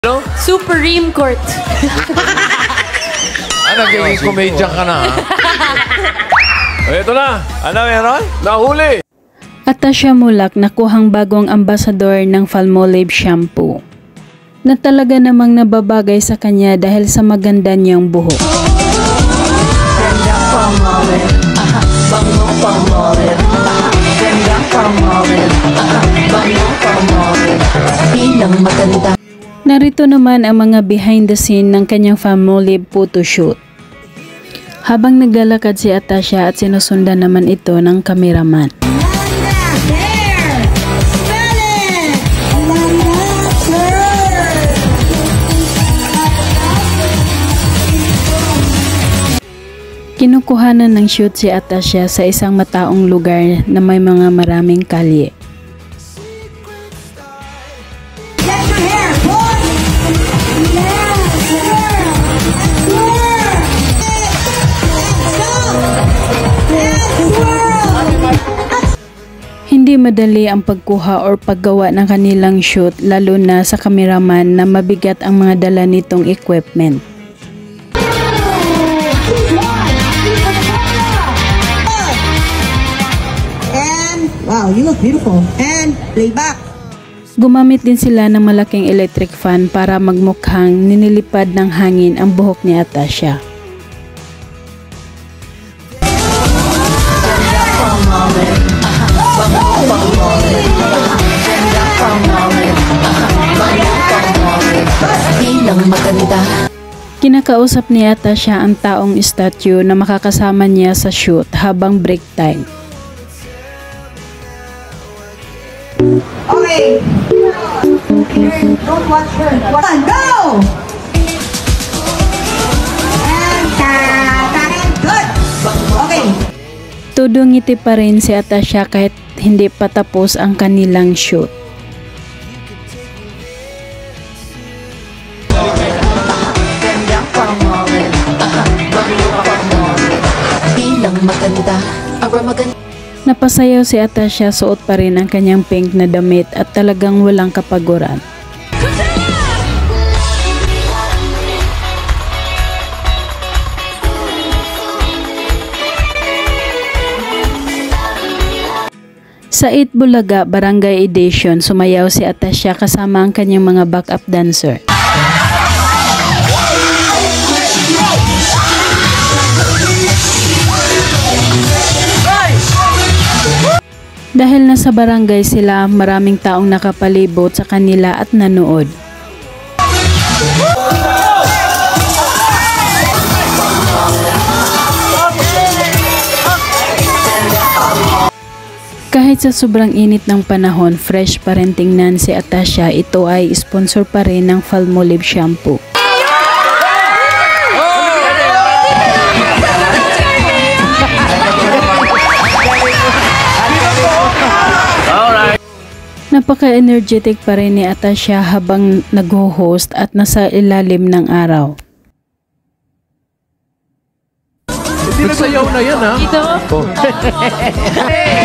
Ano? Supreme Court. Naging komedya ka na, ha? Ito na. Ano meron? Nahuli. Atasha Mulak nakuhang bagong ambasador ng Palmolive shampoo na talaga namang nababagay sa kanya dahil sa maganda niyang buhok. Narito naman ang mga behind the scene ng kanyang Palmolive photoshoot. Habang naglalakad si Atasha at sinusundan naman ito ng kameraman. Kinukuhanan ng shoot si Atasha sa isang mataong lugar na may mga maraming kalye. Hindi madali ang pagkuha or paggawa ng kanilang shoot lalo na sa kameraman na mabigat ang mga dala nitong equipment. Wow, you look beautiful. And playback. Gumamit din sila ng malaking electric fan para magmukhang ninilipad ng hangin ang buhok ni Atasha. Kinakausap ni Atasha ang taong statue na makakasama niya sa shoot habang break time. Okay. Don't watch her. Go! And good. Okay. Todo ngiti pa rin si Atasha kahit hindi pa tapos ang kanilang shoot. Napasayaw si Atasha, suot pa rin ang kanyang pink na damit at talagang walang kapaguran. Sa Itbulaga Barangay Edition, sumayaw si Atasha kasama ang kanyang mga backup dancer. Dahil nasa barangay sila, maraming taong nakapalibot sa kanila at nanood. Kahit sa sobrang init ng panahon, fresh pa rin tingnan si Atasha. Ito ay sponsor pa rin ng Palmolive shampoo. Napaka-energetic pa rin ni Atasha habang nag-host at nasa ilalim ng araw. Nagsayaw na yan, ha? Ito? Oh. Hey!